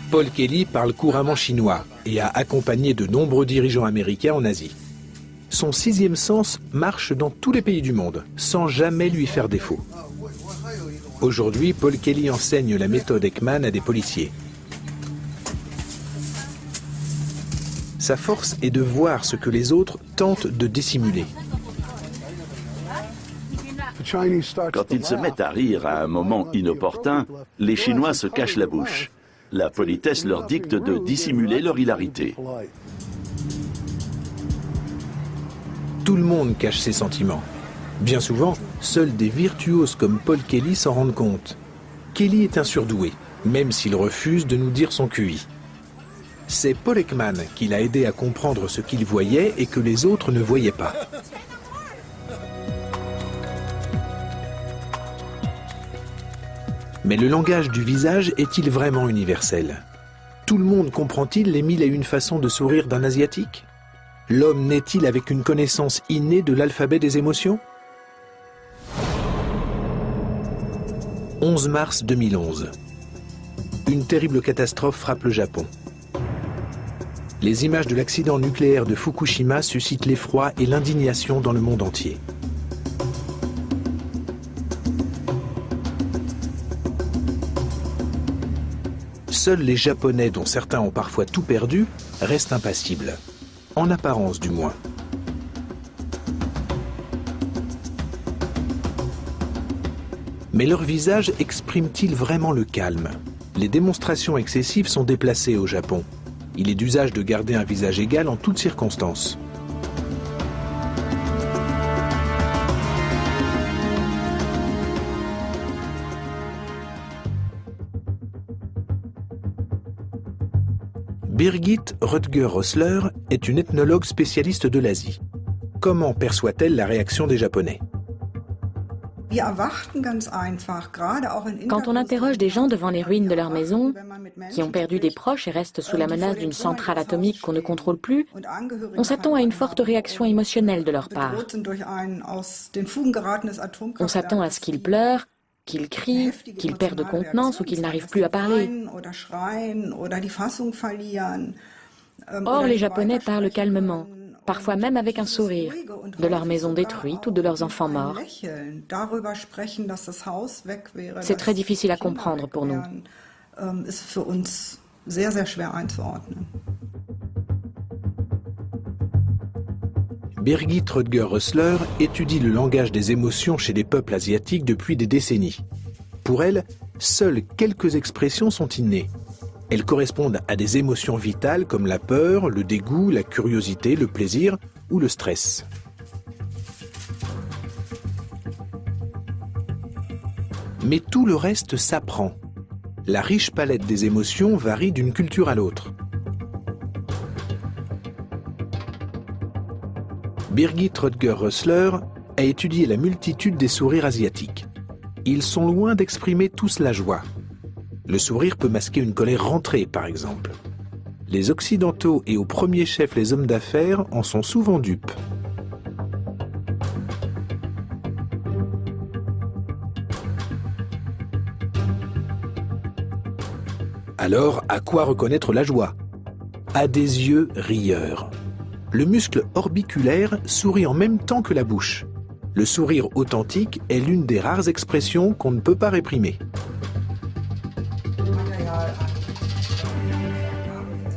Paul Kelly parle couramment chinois et a accompagné de nombreux dirigeants américains en Asie. Son sixième sens marche dans tous les pays du monde, sans jamais lui faire défaut. Aujourd'hui, Paul Kelly enseigne la méthode Ekman à des policiers. Sa force est de voir ce que les autres tentent de dissimuler. Quand ils se mettent à rire à un moment inopportun, les Chinois se cachent la bouche. La politesse leur dicte de dissimuler leur hilarité. Tout le monde cache ses sentiments. Bien souvent, seuls des virtuoses comme Paul Kelly s'en rendent compte. Kelly est un surdoué, même s'il refuse de nous dire son QI. C'est Paul Ekman qui l'a aidé à comprendre ce qu'il voyait et que les autres ne voyaient pas. Mais le langage du visage est-il vraiment universel? Tout le monde comprend-il les 1001 façons de sourire d'un Asiatique? L'homme naît-il avec une connaissance innée de l'alphabet des émotions? 11 mars 2011. Une terrible catastrophe frappe le Japon. Les images de l'accident nucléaire de Fukushima suscitent l'effroi et l'indignation dans le monde entier. Seuls les Japonais, dont certains ont parfois tout perdu, restent impassibles. En apparence du moins. Mais leur visage exprime-t-il vraiment le calme? Les démonstrations excessives sont déplacées au Japon. Il est d'usage de garder un visage égal en toutes circonstances. Birgit Röttger-Rössler est une ethnologue spécialiste de l'Asie. Comment perçoit-elle la réaction des Japonais? Quand on interroge des gens devant les ruines de leur maison, qui ont perdu des proches et restent sous la menace d'une centrale atomique qu'on ne contrôle plus, on s'attend à une forte réaction émotionnelle de leur part. On s'attend à ce qu'ils pleurent, qu'ils crient, qu'ils perdent contenance ou qu'ils n'arrivent plus à parler. Or, les Japonais parlent calmement, parfois même avec un sourire, de leur maison détruite ou de leurs enfants morts. C'est très difficile à comprendre pour nous. Birgit Röttger-Rössler étudie le langage des émotions chez les peuples asiatiques depuis des décennies. Pour elle, seules quelques expressions sont innées. Elles correspondent à des émotions vitales comme la peur, le dégoût, la curiosité, le plaisir ou le stress. Mais tout le reste s'apprend. La riche palette des émotions varie d'une culture à l'autre. Birgit Röttger-Rössler a étudié la multitude des sourires asiatiques. Ils sont loin d'exprimer tous la joie. Le sourire peut masquer une colère rentrée, par exemple. Les Occidentaux et au premier chef les hommes d'affaires en sont souvent dupes. Alors, à quoi reconnaître la joie? À des yeux rieurs. Le muscle orbiculaire sourit en même temps que la bouche. Le sourire authentique est l'une des rares expressions qu'on ne peut pas réprimer.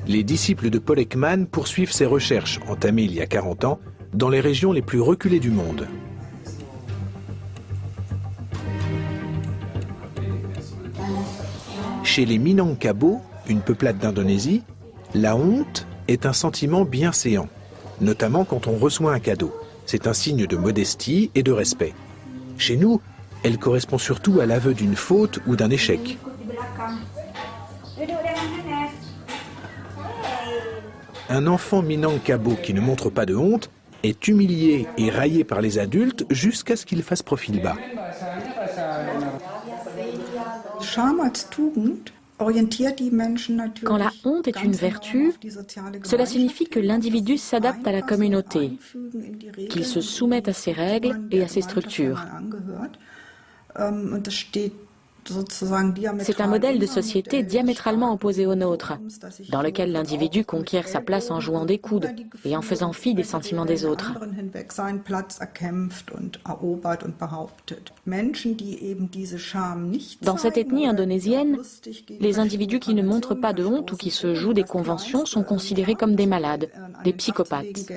Les disciples de Paul Ekman poursuivent ses recherches, entamées il y a 40 ans, dans les régions les plus reculées du monde. Chez les Minangkabau, une peuplade d'Indonésie, la honte est un sentiment bienséant, notamment quand on reçoit un cadeau. C'est un signe de modestie et de respect. Chez nous, elle correspond surtout à l'aveu d'une faute ou d'un échec. Un enfant Minangkabau qui ne montre pas de honte est humilié et raillé par les adultes jusqu'à ce qu'il fasse profil bas. Quand la honte est une vertu, cela signifie que l'individu s'adapte à la communauté, qu'il se soumette à ses règles et à ses structures. C'est un modèle de société diamétralement opposé au nôtre, dans lequel l'individu conquiert sa place en jouant des coudes et en faisant fi des sentiments des autres. Dans cette ethnie indonésienne, les individus qui ne montrent pas de honte ou qui se jouent des conventions sont considérés comme des malades, des psychopathes.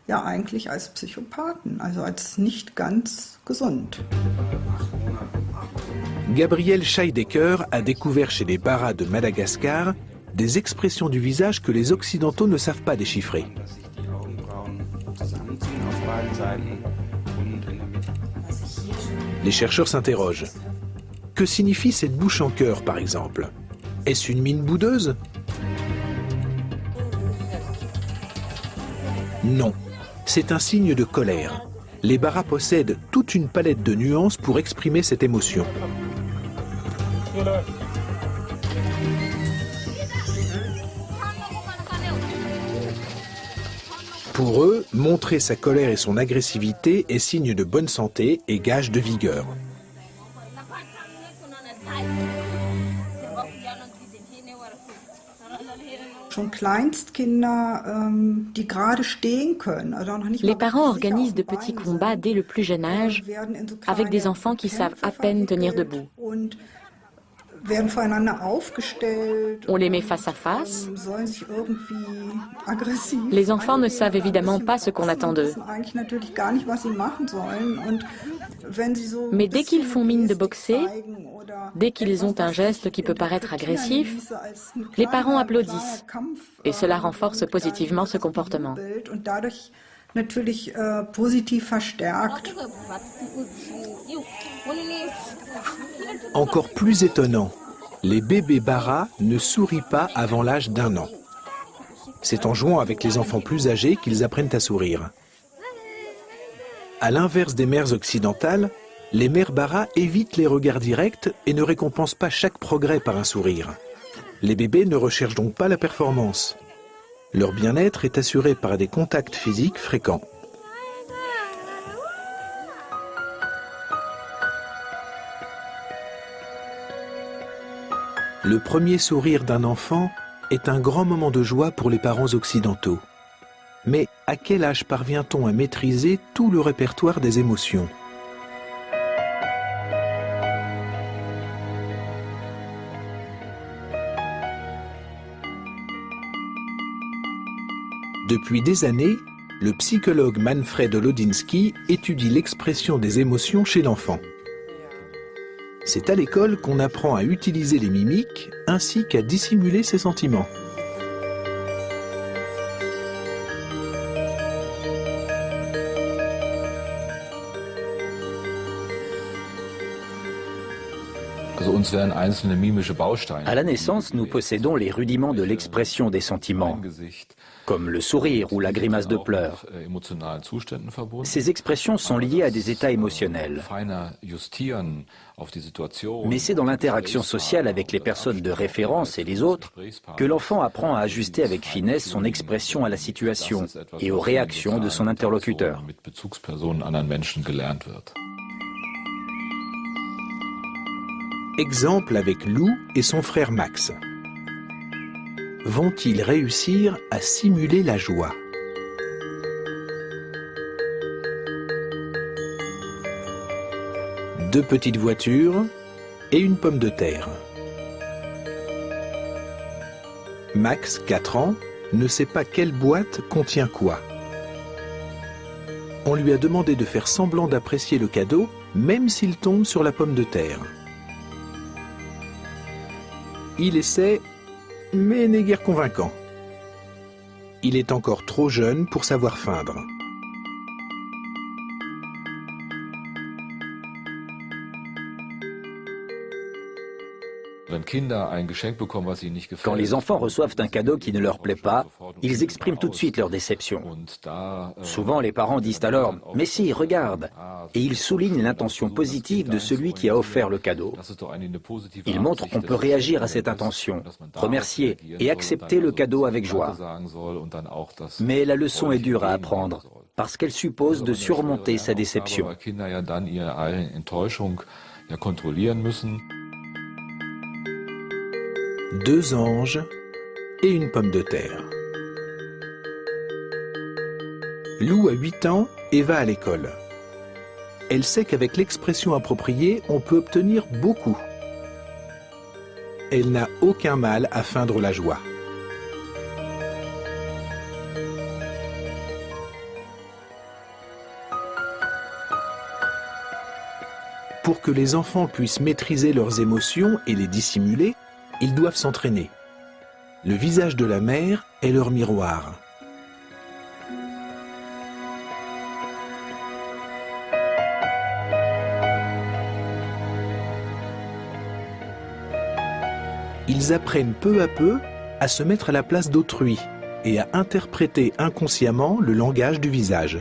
Ja, eigentlich als Psychopathen, also als nicht ganz gesund. Gabriel Scheidegger a découvert chez les Baras de Madagascar des expressions du visage que les Occidentaux ne savent pas déchiffrer. Les chercheurs s'interrogent. Que signifie cette bouche en cœur, par exemple? Est-ce une mine boudeuse? Non. C'est un signe de colère. Les Baras possèdent toute une palette de nuances pour exprimer cette émotion. Pour eux, montrer sa colère et son agressivité est signe de bonne santé et gage de vigueur. Les parents organisent de petits combats dès le plus jeune âge, avec des enfants qui savent à peine tenir debout. On les met face à face. Les enfants ne savent évidemment pas ce qu'on attend d'eux. Mais dès qu'ils font mine de boxer, dès qu'ils ont un geste qui peut paraître agressif, les parents applaudissent. Et cela renforce positivement ce comportement. Encore plus étonnant, les bébés Baras ne sourient pas avant l'âge d'1 an. C'est en jouant avec les enfants plus âgés qu'ils apprennent à sourire. À l'inverse des mères occidentales, les mères Baras évitent les regards directs et ne récompensent pas chaque progrès par un sourire. Les bébés ne recherchent donc pas la performance. Leur bien-être est assuré par des contacts physiques fréquents. Le premier sourire d'un enfant est un grand moment de joie pour les parents occidentaux. Mais à quel âge parvient-on à maîtriser tout le répertoire des émotions ? Depuis des années, le psychologue Manfred Olodiński étudie l'expression des émotions chez l'enfant. C'est à l'école qu'on apprend à utiliser les mimiques ainsi qu'à dissimuler ses sentiments. À la naissance, nous possédons les rudiments de l'expression des sentiments, comme le sourire ou la grimace de pleurs. Ces expressions sont liées à des états émotionnels. Mais c'est dans l'interaction sociale avec les personnes de référence et les autres que l'enfant apprend à ajuster avec finesse son expression à la situation et aux réactions de son interlocuteur. Exemple avec Lou et son frère Max. Vont-ils réussir à simuler la joie? Deux petites voitures et une pomme de terre. Max, 4 ans, ne sait pas quelle boîte contient quoi. On lui a demandé de faire semblant d'apprécier le cadeau, même s'il tombe sur la pomme de terre. Il essaie, mais n'est guère convaincant. Il est encore trop jeune pour savoir feindre. Quand les enfants reçoivent un cadeau qui ne leur plaît pas, ils expriment tout de suite leur déception. Souvent, les parents disent alors « Mais si, regarde !» et il souligne l'intention positive de celui qui a offert le cadeau. Il montre qu'on peut réagir à cette intention, remercier et accepter le cadeau avec joie. Mais la leçon est dure à apprendre, parce qu'elle suppose de surmonter sa déception. 2 anges et une pomme de terre. Lou a 8 ans et va à l'école. Elle sait qu'avec l'expression appropriée, on peut obtenir beaucoup. Elle n'a aucun mal à feindre la joie. Pour que les enfants puissent maîtriser leurs émotions et les dissimuler, ils doivent s'entraîner. Le visage de la mère est leur miroir. Ils apprennent peu à peu à se mettre à la place d'autrui et à interpréter inconsciemment le langage du visage.